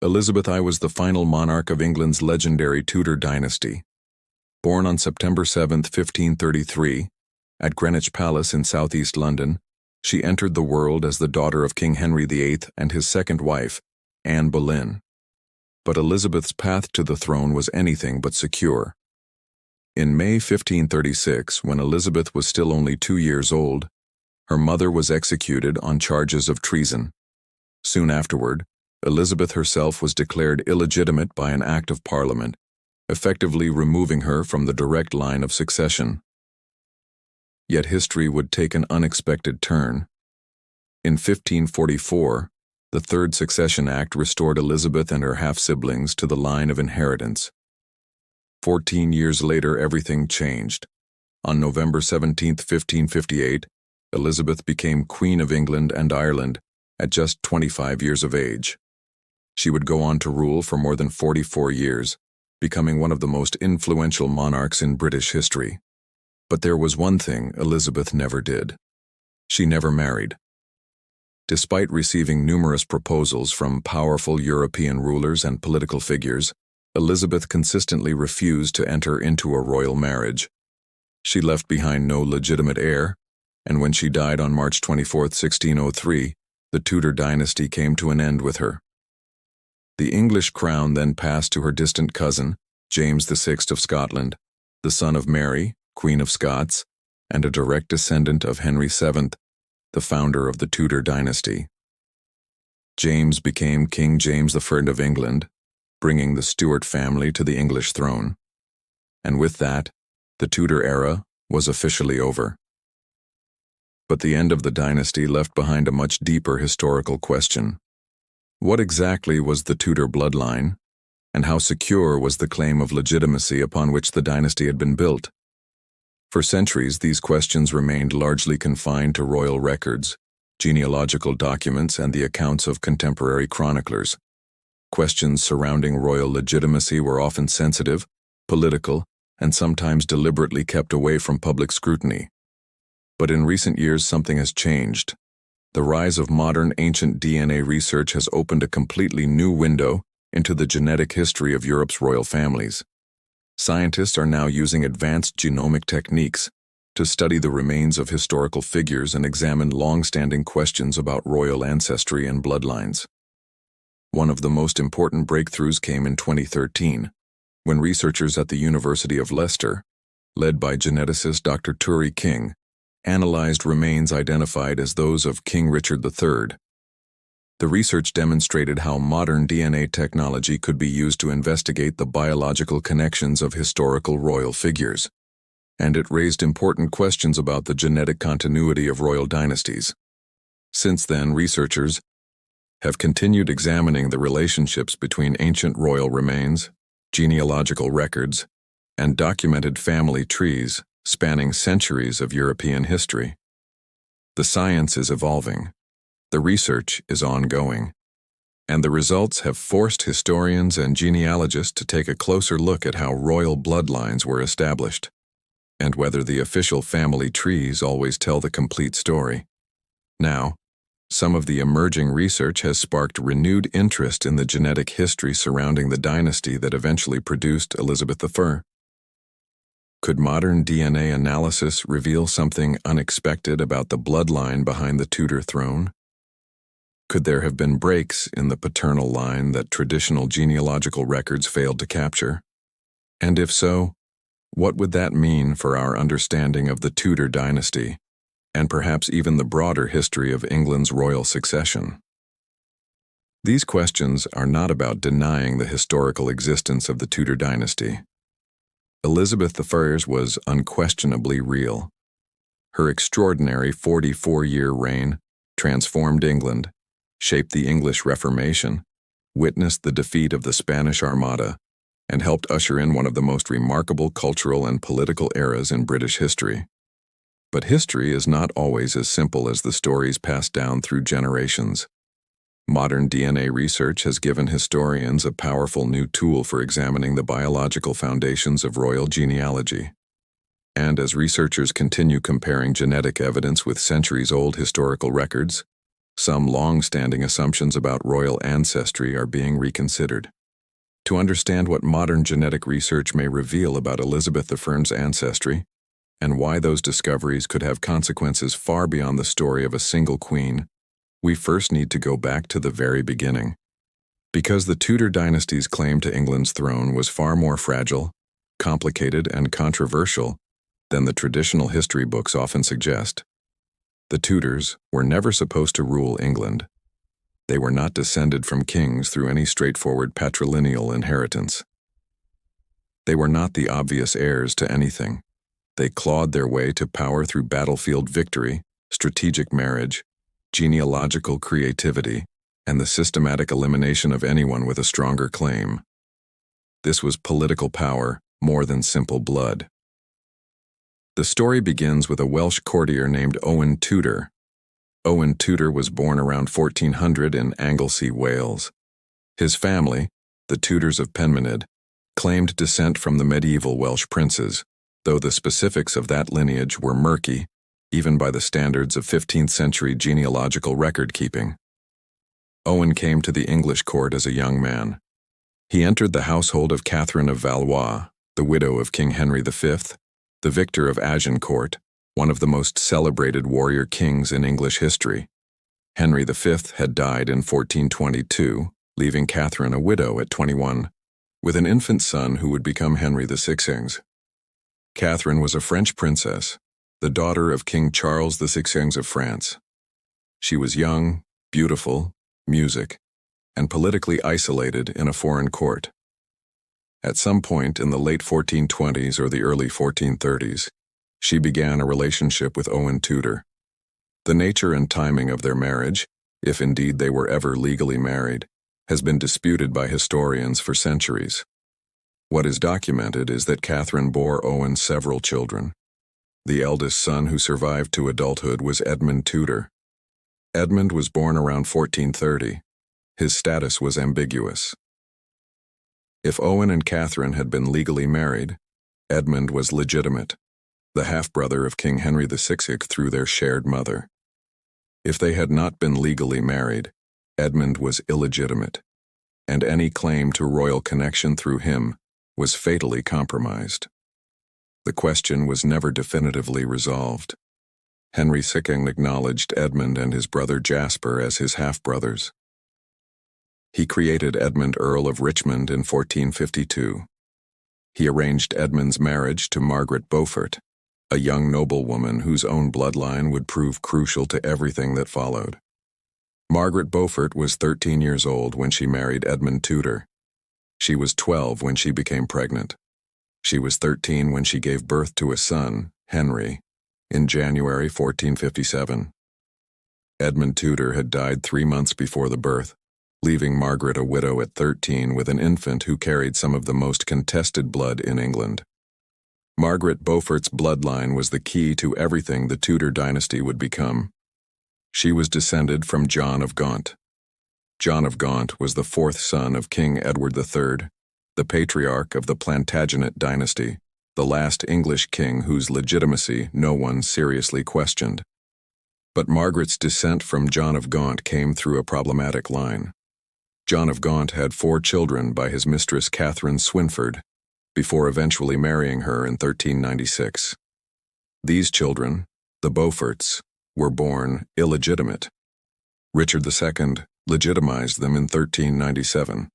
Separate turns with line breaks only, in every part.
Elizabeth I was the final monarch of England's legendary Tudor dynasty. Born on September 7, 1533, at Greenwich Palace in southeast London, she entered the world as the daughter of King Henry VIII and his second wife, Anne Boleyn. But Elizabeth's path to the throne was anything but secure. In May 1536, when Elizabeth was still only 2 years old, her mother was executed on charges of treason. Soon afterward, Elizabeth herself was declared illegitimate by an Act of Parliament, effectively removing her from the direct line of succession. Yet history would take an unexpected turn. In 1544, the Third Succession Act restored Elizabeth and her half-siblings to the line of inheritance. 14 years later, everything changed. On November 17, 1558, Elizabeth became Queen of England and Ireland at just 25 years of age. She would go on to rule for more than 44 years, becoming one of the most influential monarchs in British history. But there was one thing Elizabeth never did. She never married. Despite receiving numerous proposals from powerful European rulers and political figures, Elizabeth consistently refused to enter into a royal marriage. She left behind no legitimate heir, and when she died on March 24, 1603, the Tudor dynasty came to an end with her. The English crown then passed to her distant cousin, James VI of Scotland, the son of Mary, Queen of Scots, and a direct descendant of Henry VII, the founder of the Tudor dynasty. James became King James I of England, bringing the Stuart family to the English throne. And with that, the Tudor era was officially over. But the end of the dynasty left behind a much deeper historical question. What exactly was the Tudor bloodline, and how secure was the claim of legitimacy upon which the dynasty had been built? For centuries, these questions remained largely confined to royal records, genealogical documents, and the accounts of contemporary chroniclers. Questions surrounding royal legitimacy were often sensitive, political, and sometimes deliberately kept away from public scrutiny. But in recent years, something has changed. The rise of modern ancient DNA research has opened a completely new window into the genetic history of Europe's royal families. Scientists are now using advanced genomic techniques to study the remains of historical figures and examine long-standing questions about royal ancestry and bloodlines. One of the most important breakthroughs came in 2013, when researchers at the University of Leicester, led by geneticist Dr. Turi King, analyzed remains identified as those of King Richard III. The research demonstrated how modern DNA technology could be used to investigate the biological connections of historical royal figures, and it raised important questions about the genetic continuity of royal dynasties. Since then, researchers have continued examining the relationships between ancient royal remains, genealogical records, and documented family trees spanning centuries of European history. The science is evolving, the research is ongoing, and the results have forced historians and genealogists to take a closer look at how royal bloodlines were established, and whether the official family trees always tell the complete story. Now, some of the emerging research has sparked renewed interest in the genetic history surrounding the dynasty that eventually produced Elizabeth I. Could modern DNA analysis reveal something unexpected about the bloodline behind the Tudor throne? Could there have been breaks in the paternal line that traditional genealogical records failed to capture? And if so, what would that mean for our understanding of the Tudor dynasty, and perhaps even the broader history of England's royal succession? These questions are not about denying the historical existence of the Tudor dynasty. Elizabeth I was unquestionably real. Her extraordinary 44-year reign transformed England, shaped the English Reformation, witnessed the defeat of the Spanish Armada, and helped usher in one of the most remarkable cultural and political eras in British history. But history is not always as simple as the stories passed down through generations. Modern DNA research has given historians a powerful new tool for examining the biological foundations of royal genealogy. And as researchers continue comparing genetic evidence with centuries-old historical records, Some long-standing assumptions about royal ancestry are being reconsidered. To understand what modern genetic research may reveal about Elizabeth I's ancestry, and why those discoveries could have consequences far beyond the story of a single queen, we first need to go back to the very beginning. Because the Tudor dynasty's claim to England's throne was far more fragile, complicated, and controversial than the traditional history books often suggest. The Tudors were never supposed to rule England. They were not descended from kings through any straightforward patrilineal inheritance. They were not the obvious heirs to anything. They clawed their way to power through battlefield victory, strategic marriage, genealogical creativity, and the systematic elimination of anyone with a stronger claim. This was political power more than simple blood. The story begins with a Welsh courtier named Owen Tudor. Owen Tudor was born around 1400 in Anglesey, Wales. His family, the Tudors of Penmynnydd, claimed descent from the medieval Welsh princes, though the specifics of that lineage were murky, even by the standards of 15th-century genealogical record-keeping. Owen came to the English court as a young man. He entered the household of Catherine of Valois, the widow of King Henry V, the victor of Agincourt, one of the most celebrated warrior kings in English history. Henry V had died in 1422, leaving Catherine a widow at 21, with an infant son who would become Henry VI. Catherine was a French princess, the daughter of King Charles VI of France. She was young, beautiful, music, and politically isolated in a foreign court. At some point in the late 1420s or the early 1430s, she began a relationship with Owen Tudor. The nature and timing of their marriage, if indeed they were ever legally married, has been disputed by historians for centuries. What is documented is that Catherine bore Owen several children. The eldest son who survived to adulthood was Edmund Tudor. Edmund was born around 1430. His status was ambiguous. If Owen and Catherine had been legally married, Edmund was legitimate, the half-brother of King Henry VI through their shared mother. If they had not been legally married, Edmund was illegitimate, and any claim to royal connection through him was fatally compromised. The question was never definitively resolved. Henry II acknowledged Edmund and his brother Jasper as his half-brothers. He created Edmund Earl of Richmond in 1452. He arranged Edmund's marriage to Margaret Beaufort, a young noblewoman whose own bloodline would prove crucial to everything that followed. Margaret Beaufort was 13 years old when she married Edmund Tudor. She was 12 when she became pregnant. She was 13 when she gave birth to a son, Henry, in January 1457. Edmund Tudor had died 3 months before the birth, leaving Margaret a widow at 13 with an infant who carried some of the most contested blood in England. Margaret Beaufort's bloodline was the key to everything the Tudor dynasty would become. She was descended from John of Gaunt. John of Gaunt was the fourth son of King Edward III, the patriarch of the Plantagenet dynasty, the last English king whose legitimacy no one seriously questioned. But Margaret's descent from John of Gaunt came through a problematic line. John of Gaunt had 4 children by his mistress Catherine Swynford, before eventually marrying her in 1396. These children, the Beauforts, were born illegitimate. Richard II legitimized them in 1397.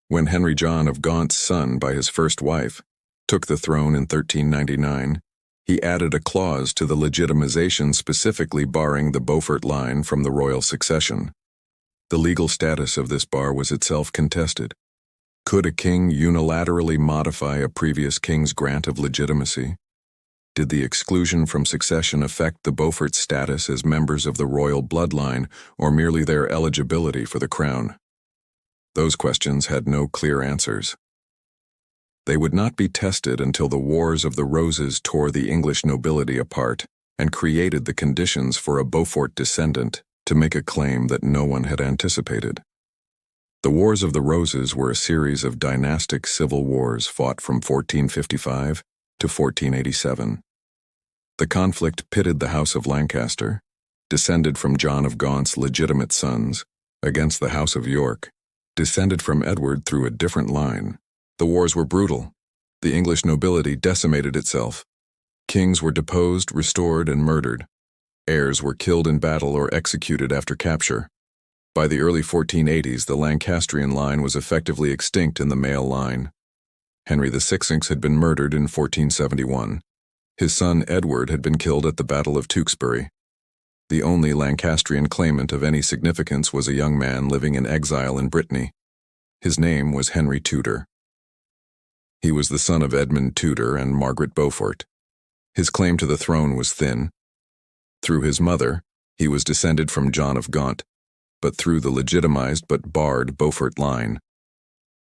When Henry John of Gaunt's son by his first wife took the throne in 1399, he added a clause to the legitimization specifically barring the Beaufort line from the royal succession. The legal status of this bar was itself contested. Could a king unilaterally modify a previous king's grant of legitimacy? Did the exclusion from succession affect the Beaufort's status as members of the royal bloodline or merely their eligibility for the crown? Those questions had no clear answers. They would not be tested until the Wars of the Roses tore the English nobility apart and created the conditions for a Beaufort descendant to make a claim that no one had anticipated. The Wars of the Roses were a series of dynastic civil wars fought from 1455 to 1487. The conflict pitted the House of Lancaster, descended from John of Gaunt's legitimate sons, against the House of York, descended from Edward through a different line. The wars were brutal. The English nobility decimated itself. Kings were deposed, restored, and murdered. Heirs were killed in battle or executed after capture. By the early 1480s, the Lancastrian line was effectively extinct in the male line. Henry VI had been murdered in 1471. His son Edward had been killed at the Battle of Tewkesbury. The only Lancastrian claimant of any significance was a young man living in exile in Brittany. His name was Henry Tudor. He was the son of Edmund Tudor and Margaret Beaufort. His claim to the throne was thin. Through his mother, he was descended from John of Gaunt, but through the legitimized but barred Beaufort line.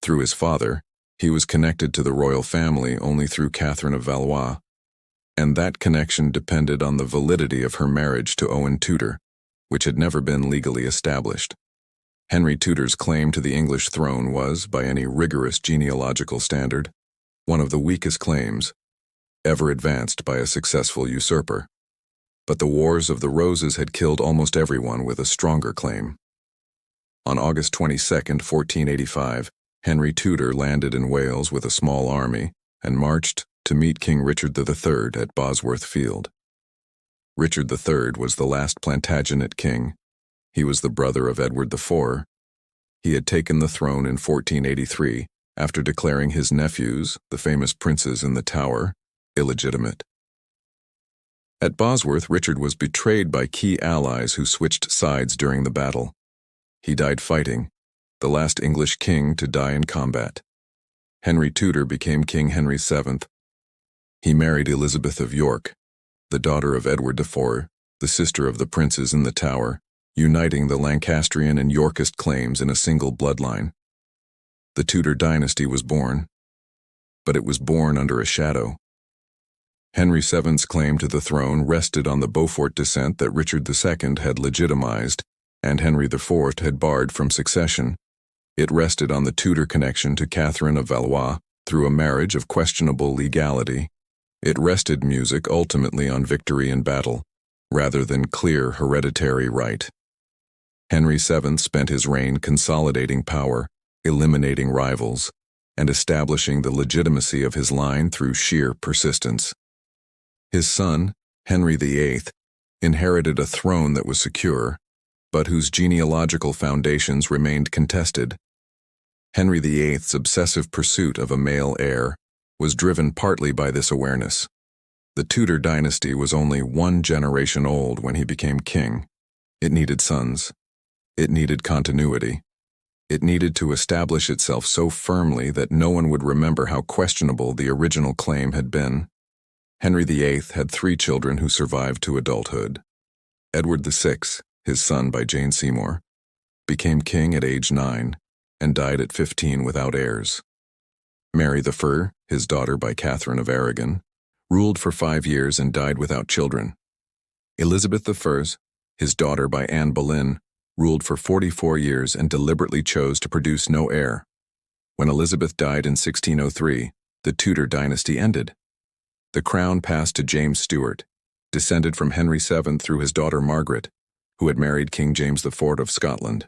Through his father, he was connected to the royal family only through Catherine of Valois, and that connection depended on the validity of her marriage to Owen Tudor, which had never been legally established. Henry Tudor's claim to the English throne was, by any rigorous genealogical standard, one of the weakest claims ever advanced by a successful usurper. But the Wars of the Roses had killed almost everyone with a stronger claim. On August 22, 1485, Henry Tudor landed in Wales with a small army and marched to meet King Richard III at Bosworth Field. Richard III was the last Plantagenet king. He was the brother of Edward IV. He had taken the throne in 1483 after declaring his nephews, the famous princes in the Tower, illegitimate. At Bosworth, Richard was betrayed by key allies who switched sides during the battle. He died fighting, the last English king to die in combat. Henry Tudor became King Henry VII. He married Elizabeth of York, the daughter of Edward IV, the sister of the princes in the Tower, uniting the Lancastrian and Yorkist claims in a single bloodline. The Tudor dynasty was born, but it was born under a shadow. Henry VII's claim to the throne rested on the Beaufort descent that Richard II had legitimized and Henry IV had barred from succession. It rested on the Tudor connection to Catherine of Valois through a marriage of questionable legality. It rested music ultimately on victory in battle, rather than clear hereditary right. Henry VII spent his reign consolidating power, eliminating rivals, and establishing the legitimacy of his line through sheer persistence. His son, Henry VIII, inherited a throne that was secure, but whose genealogical foundations remained contested. Henry VIII's obsessive pursuit of a male heir was driven partly by this awareness. The Tudor dynasty was only one generation old when he became king. It needed sons. It needed continuity. It needed to establish itself so firmly that no one would remember how questionable the original claim had been. Henry VIII had 3 children who survived to adulthood. Edward VI, his son by Jane Seymour, became king at age 9 and died at 15 without heirs. Mary I, his daughter by Catherine of Aragon, ruled for 5 years and died without children. Elizabeth I, his daughter by Anne Boleyn, ruled for 44 years and deliberately chose to produce no heir. When Elizabeth died in 1603, the Tudor dynasty ended. The crown passed to James Stuart, descended from Henry VII through his daughter Margaret, who had married King James IV of Scotland.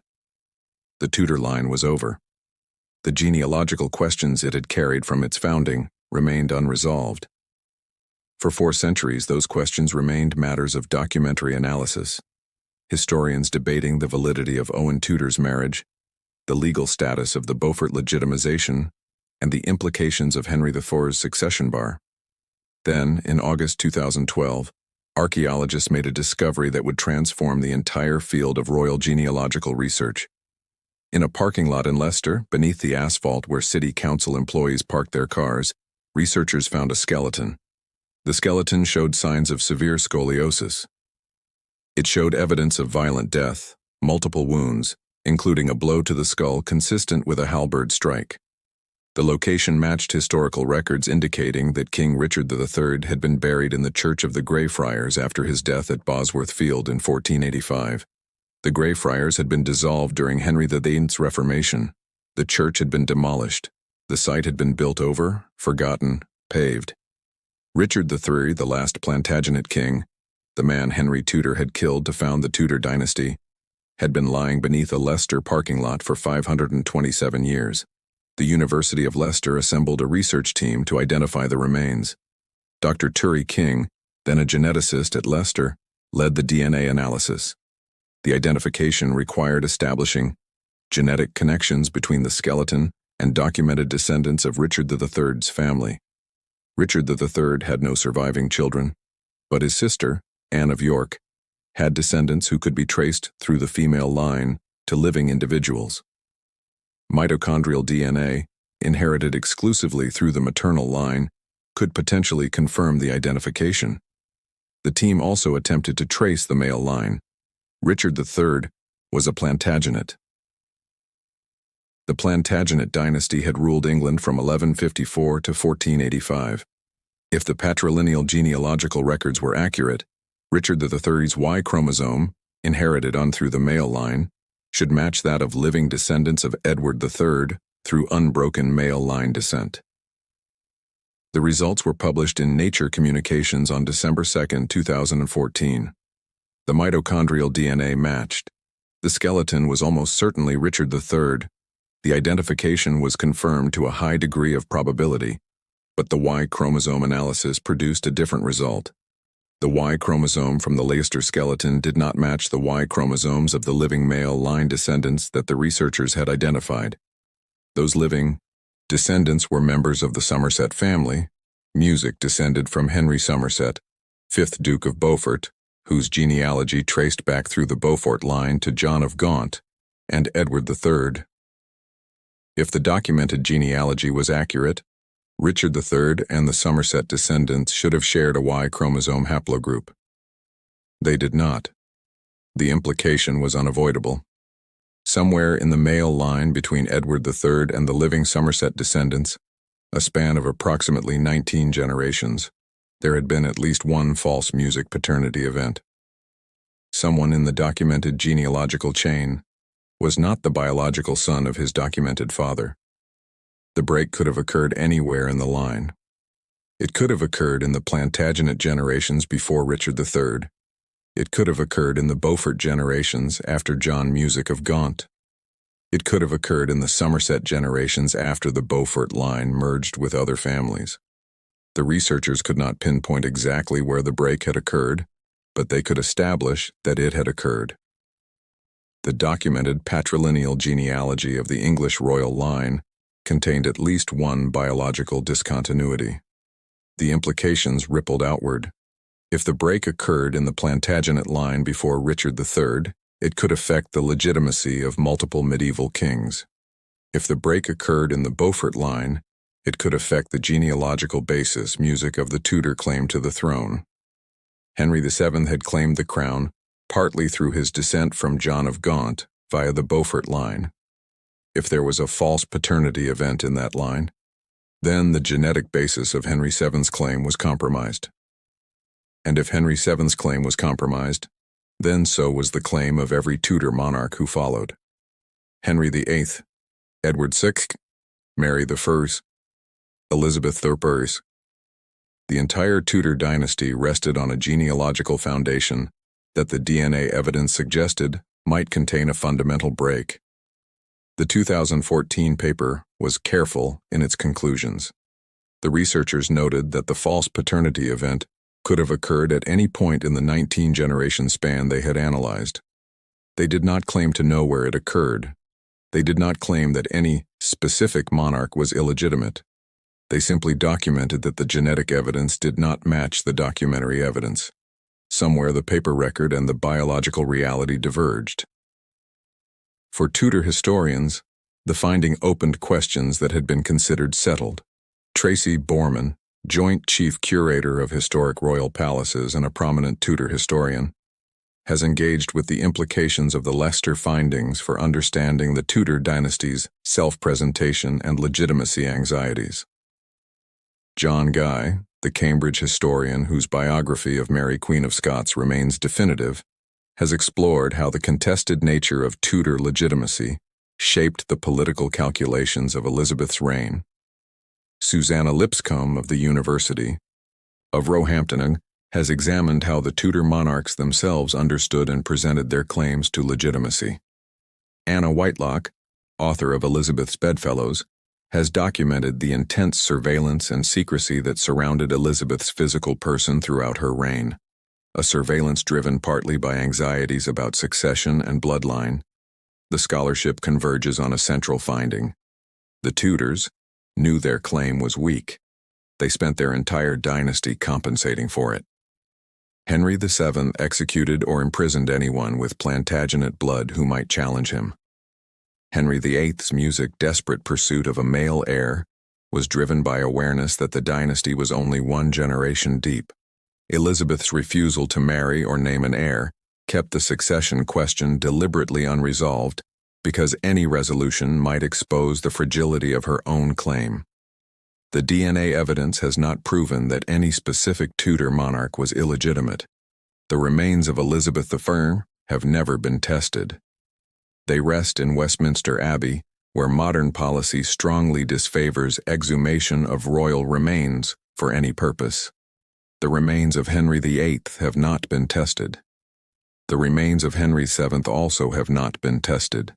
The Tudor line was over. The genealogical questions it had carried from its founding remained unresolved. For 4 centuries, those questions remained matters of documentary analysis. Historians debating the validity of Owen Tudor's marriage, the legal status of the Beaufort legitimization, and the implications of Henry IV's succession bar. Then, in August 2012, archaeologists made a discovery that would transform the entire field of royal genealogical research. In a parking lot in Leicester, beneath the asphalt where city council employees parked their cars, researchers found a skeleton. The skeleton showed signs of severe scoliosis. It showed evidence of violent death, multiple wounds, including a blow to the skull consistent with a halberd strike. The location matched historical records indicating that King Richard III had been buried in the Church of the Greyfriars after his death at Bosworth Field in 1485. The Greyfriars had been dissolved during Henry VIII's Reformation. The church had been demolished. The site had been built over, forgotten, paved. Richard III, the last Plantagenet king, the man Henry Tudor had killed to found the Tudor dynasty, had been lying beneath a Leicester parking lot for 527 years. The University of Leicester assembled a research team to identify the remains. Dr. Turi King, then a geneticist at Leicester, led the DNA analysis. The identification required establishing genetic connections between the skeleton and documented descendants of Richard III's family. Richard III had no surviving children, but his sister, Anne of York, had descendants who could be traced through the female line to living individuals. Mitochondrial DNA, inherited exclusively through the maternal line, could potentially confirm the identification. The team also attempted to trace the male line. Richard III was a Plantagenet. The Plantagenet dynasty had ruled England from 1154 to 1485. If the patrilineal genealogical records were accurate, Richard III's Y chromosome, inherited on through the male line, should match that of living descendants of Edward III through unbroken male line descent. The results were published in Nature Communications on December 2, 2014. The mitochondrial DNA matched. The skeleton was almost certainly Richard III. The identification was confirmed to a high degree of probability, but the Y chromosome analysis produced a different result. The Y chromosome from the Leicester skeleton did not match the Y chromosomes of the living male line descendants that the researchers had identified. Those living descendants were members of the Somerset family. Music descended from Henry Somerset, 5th Duke of Beaufort, whose genealogy traced back through the Beaufort line to John of Gaunt and Edward III. If the documented genealogy was accurate, Richard III and the Somerset descendants should have shared a Y chromosome haplogroup. They did not. The implication was unavoidable. Somewhere in the male line between Edward III and the living Somerset descendants, a span of approximately 19 generations, there had been at least one false music paternity event. Someone in the documented genealogical chain was not the biological son of his documented father. The break could have occurred anywhere in the line. It could have occurred in the Plantagenet generations before Richard III. It could have occurred in the Beaufort generations after John Music of Gaunt. It could have occurred in the Somerset generations after the Beaufort line merged with other families. The researchers could not pinpoint exactly where the break had occurred, but they could establish that it had occurred. The documented patrilineal genealogy of the English royal line contained at least one biological discontinuity. The implications rippled outward. If the break occurred in the Plantagenet line before Richard III, it could affect the legitimacy of multiple medieval kings. If the break occurred in the Beaufort line, it could affect the genealogical basis music of the Tudor claim to the throne. Henry VII had claimed the crown partly through his descent from John of Gaunt via the Beaufort line. If there was a false paternity event in that line, then the genetic basis of Henry VII's claim was compromised. And if Henry VII's claim was compromised, then so was the claim of every Tudor monarch who followed. Henry VIII, Edward VI, Mary I, Elizabeth I. The entire Tudor dynasty rested on a genealogical foundation that the DNA evidence suggested might contain a fundamental break. The 2014 paper was careful in its conclusions. The researchers noted that the false paternity event could have occurred at any point in the 19-generation span they had analyzed. They did not claim to know where it occurred. They did not claim that any specific monarch was illegitimate. They simply documented that the genetic evidence did not match the documentary evidence. Somewhere the paper record and the biological reality diverged. For Tudor historians, the finding opened questions that had been considered settled. Tracy Borman, Joint Chief Curator of Historic Royal Palaces and a prominent Tudor historian, has engaged with the implications of the Leicester findings for understanding the Tudor dynasty's self-presentation and legitimacy anxieties. John Guy, the Cambridge historian whose biography of Mary Queen of Scots remains definitive, has explored how the contested nature of Tudor legitimacy shaped the political calculations of Elizabeth's reign. Susanna Lipscomb of the University of Roehampton has examined how the Tudor monarchs themselves understood and presented their claims to legitimacy. Anna Whitelock, author of Elizabeth's Bedfellows, has documented the intense surveillance and secrecy that surrounded Elizabeth's physical person throughout her reign, a surveillance driven partly by anxieties about succession and bloodline. The scholarship converges on a central finding. The Tudors knew their claim was weak. They spent their entire dynasty compensating for it. Henry VII executed or imprisoned anyone with Plantagenet blood who might challenge him. Henry VIII's music desperate pursuit of a male heir was driven by awareness that the dynasty was only one generation deep. Elizabeth's refusal to marry or name an heir kept the succession question deliberately unresolved because any resolution might expose the fragility of her own claim. The DNA evidence has not proven that any specific Tudor monarch was illegitimate. The remains of Elizabeth I have never been tested. They rest in Westminster Abbey, where modern policy strongly disfavors exhumation of royal remains for any purpose. The remains of Henry VIII have not been tested. The remains of Henry VII also have not been tested.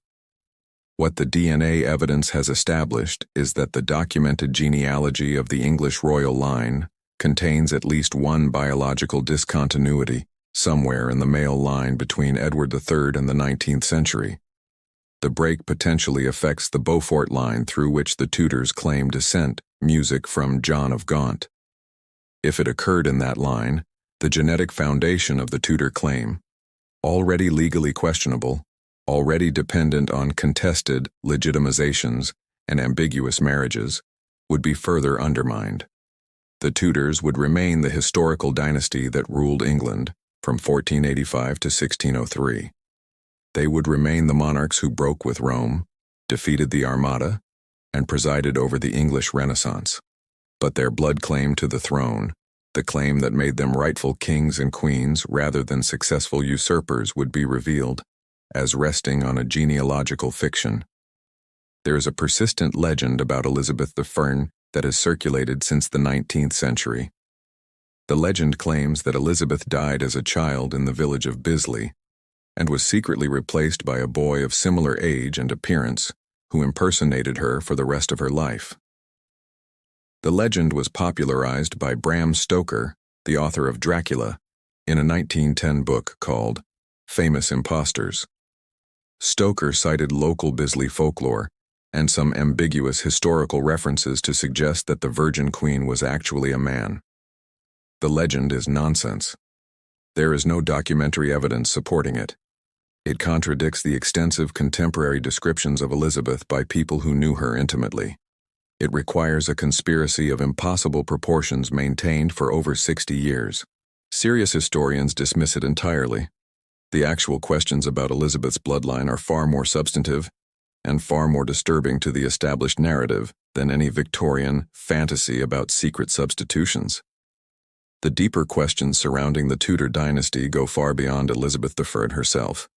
What the DNA evidence has established is that the documented genealogy of the English royal line contains at least one biological discontinuity somewhere in the male line between Edward III and the 19th century. The break potentially affects the Beaufort line through which the Tudors claim descent, music from John of Gaunt. If it occurred in that line, the genetic foundation of the Tudor claim, already legally questionable, already dependent on contested legitimizations and ambiguous marriages, would be further undermined. The Tudors would remain the historical dynasty that ruled England from 1485 to 1603. They would remain the monarchs who broke with Rome, defeated the Armada, and presided over the English Renaissance. But their blood claim to the throne, the claim that made them rightful kings and queens rather than successful usurpers, would be revealed as resting on a genealogical fiction. There is a persistent legend about Elizabeth I that has circulated since the 19th century. The legend claims that Elizabeth died as a child in the village of Bisley and was secretly replaced by a boy of similar age and appearance who impersonated her for the rest of her life. The legend was popularized by Bram Stoker, the author of Dracula, in a 1910 book called Famous Impostors. Stoker cited local Bisley folklore and some ambiguous historical references to suggest that the Virgin Queen was actually a man. The legend is nonsense. There is no documentary evidence supporting it. It contradicts the extensive contemporary descriptions of Elizabeth by people who knew her intimately. It requires a conspiracy of impossible proportions maintained for over 60 years. Serious historians dismiss it entirely. The actual questions about Elizabeth's bloodline are far more substantive and far more disturbing to the established narrative than any Victorian fantasy about secret substitutions. The deeper questions surrounding the Tudor dynasty go far beyond Elizabeth I herself.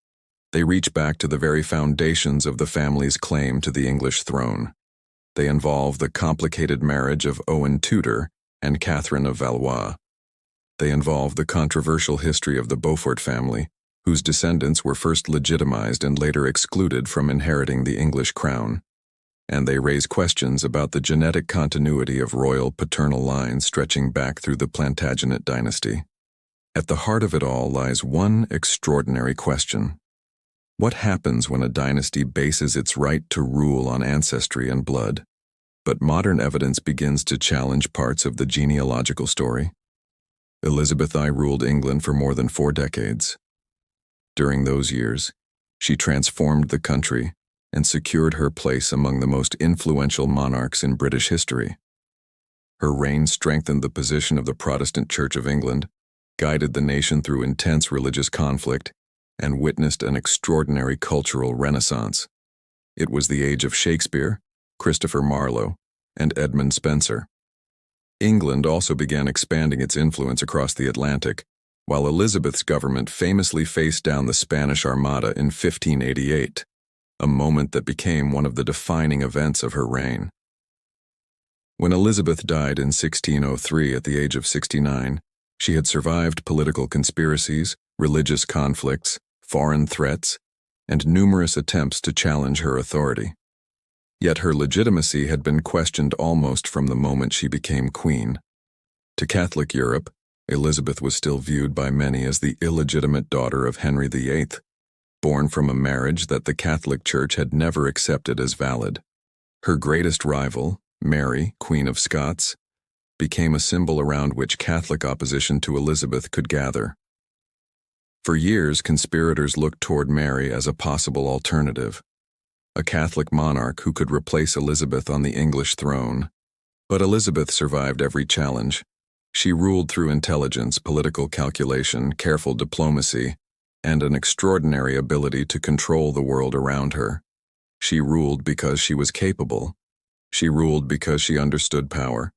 They reach back to the very foundations of the family's claim to the English throne. They involve the complicated marriage of Owen Tudor and Catherine of Valois. They involve the controversial history of the Beaufort family, whose descendants were first legitimized and later excluded from inheriting the English crown. And they raise questions about the genetic continuity of royal paternal lines stretching back through the Plantagenet dynasty. At the heart of it all lies one extraordinary question. What happens when a dynasty bases its right to rule on ancestry and blood, but modern evidence begins to challenge parts of the genealogical story? Elizabeth I ruled England for more than 4 decades. During those years, she transformed the country and secured her place among the most influential monarchs in British history. Her reign strengthened the position of the Protestant Church of England, guided the nation through intense religious conflict, and witnessed an extraordinary cultural renaissance. It was the age of Shakespeare, Christopher Marlowe, and Edmund Spenser. England also began expanding its influence across the Atlantic, while Elizabeth's government famously faced down the Spanish Armada in 1588, a moment that became one of the defining events of her reign. When Elizabeth died in 1603 at the age of 69, She had survived political conspiracies, religious conflicts, foreign threats, and numerous attempts to challenge her authority. Yet her legitimacy had been questioned almost from the moment she became queen. To Catholic Europe, Elizabeth was still viewed by many as the illegitimate daughter of Henry VIII, born from a marriage that the Catholic Church had never accepted as valid. Her greatest rival, Mary, Queen of Scots, became a symbol around which Catholic opposition to Elizabeth could gather. For years, conspirators looked toward Mary as a possible alternative, a Catholic monarch who could replace Elizabeth on the English throne. But Elizabeth survived every challenge. She ruled through intelligence, political calculation, careful diplomacy, and an extraordinary ability to control the world around her. She ruled because she was capable. She ruled because she understood power.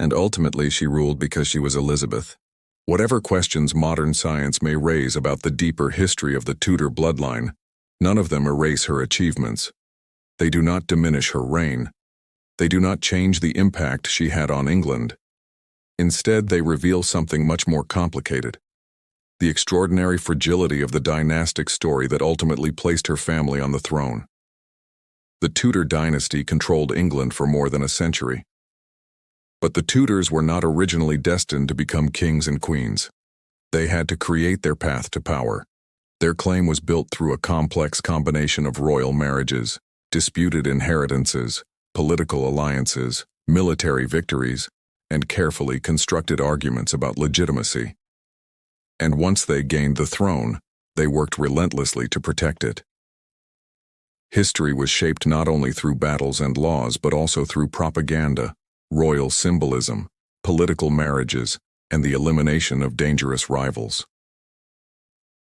And ultimately she ruled because she was Elizabeth. Whatever questions modern science may raise about the deeper history of the Tudor bloodline, none of them erase her achievements. They do not diminish her reign. They do not change the impact she had on England. Instead, they reveal something much more complicated: the extraordinary fragility of the dynastic story that ultimately placed her family on the throne. The Tudor dynasty controlled England for more than a century. But the Tudors were not originally destined to become kings and queens. They had to create their path to power. Their claim was built through a complex combination of royal marriages, disputed inheritances, political alliances, military victories, and carefully constructed arguments about legitimacy. And once they gained the throne, they worked relentlessly to protect it. History was shaped not only through battles and laws, but also through propaganda, royal symbolism, political marriages, and the elimination of dangerous rivals.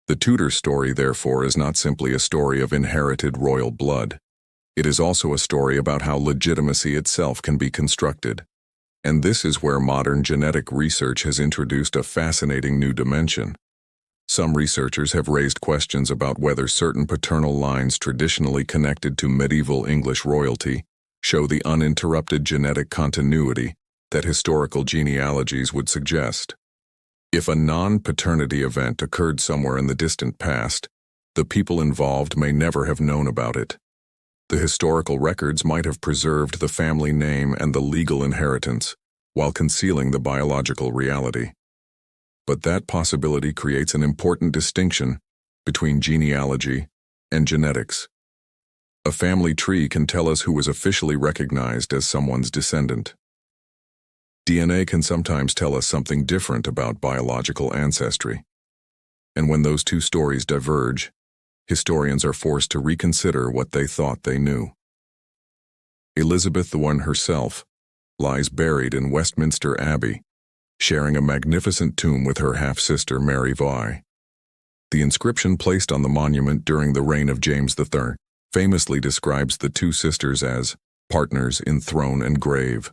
The Tudor story, therefore, is not simply a story of inherited royal blood. It is also a story about how legitimacy itself can be constructed. And this is where modern genetic research has introduced a fascinating new dimension. Some researchers have raised questions about whether certain paternal lines traditionally connected to medieval English royalty show the uninterrupted genetic continuity that historical genealogies would suggest. If a non-paternity event occurred somewhere in the distant past, the people involved may never have known about it. The historical records might have preserved the family name and the legal inheritance, while concealing the biological reality. But that possibility creates an important distinction between genealogy and genetics. A family tree can tell us who was officially recognized as someone's descendant. DNA can sometimes tell us something different about biological ancestry. And when those two stories diverge, historians are forced to reconsider what they thought they knew. Elizabeth I herself lies buried in Westminster Abbey, sharing a magnificent tomb with her half-sister Mary Vi. The inscription placed on the monument during the reign of James III famously describes the two sisters as partners in throne and grave.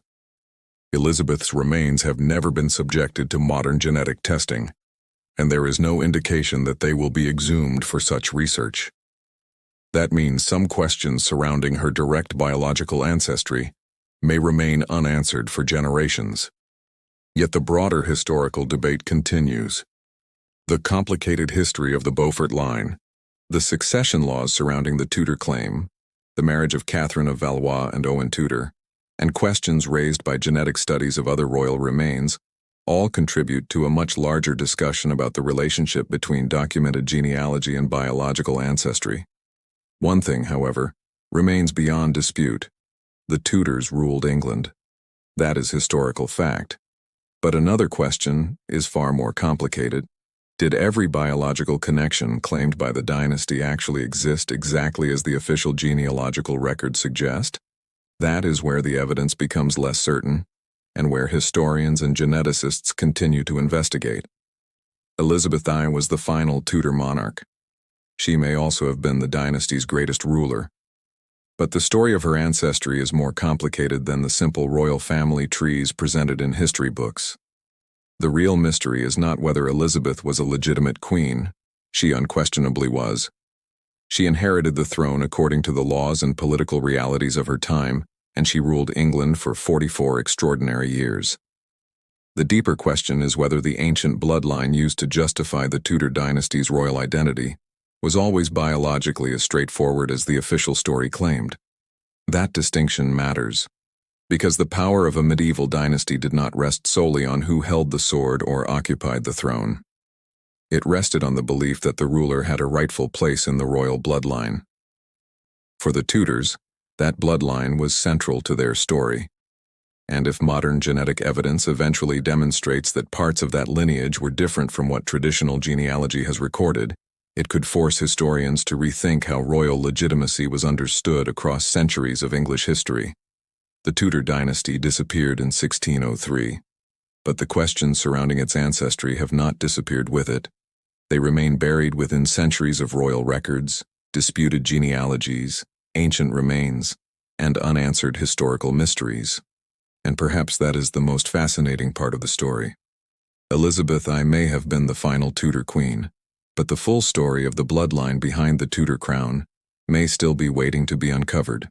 Elizabeth's remains have never been subjected to modern genetic testing, and there is no indication that they will be exhumed for such research. That means some questions surrounding her direct biological ancestry may remain unanswered for generations. Yet the broader historical debate continues. The complicated history of the Beaufort line, the succession laws surrounding the Tudor claim, the marriage of Catherine of Valois and Owen Tudor, and questions raised by genetic studies of other royal remains all contribute to a much larger discussion about the relationship between documented genealogy and biological ancestry. One thing, however, remains beyond dispute. The Tudors ruled England. That is historical fact. But another question is far more complicated. Did every biological connection claimed by the dynasty actually exist exactly as the official genealogical records suggest? That is where the evidence becomes less certain, and where historians and geneticists continue to investigate. Elizabeth I was the final Tudor monarch. She may also have been the dynasty's greatest ruler. But the story of her ancestry is more complicated than the simple royal family trees presented in history books. The real mystery is not whether Elizabeth was a legitimate queen. She unquestionably was. She inherited the throne according to the laws and political realities of her time, and she ruled England for 44 extraordinary years. The deeper question is whether the ancient bloodline used to justify the Tudor dynasty's royal identity was always biologically as straightforward as the official story claimed. That distinction matters, because the power of a medieval dynasty did not rest solely on who held the sword or occupied the throne. It rested on the belief that the ruler had a rightful place in the royal bloodline. For the Tudors, that bloodline was central to their story. And if modern genetic evidence eventually demonstrates that parts of that lineage were different from what traditional genealogy has recorded, it could force historians to rethink how royal legitimacy was understood across centuries of English history. The Tudor dynasty disappeared in 1603, but the questions surrounding its ancestry have not disappeared with it. They remain buried within centuries of royal records, disputed genealogies, ancient remains, and unanswered historical mysteries. And perhaps that is the most fascinating part of the story. Elizabeth I may have been the final Tudor queen, but the full story of the bloodline behind the Tudor crown may still be waiting to be uncovered.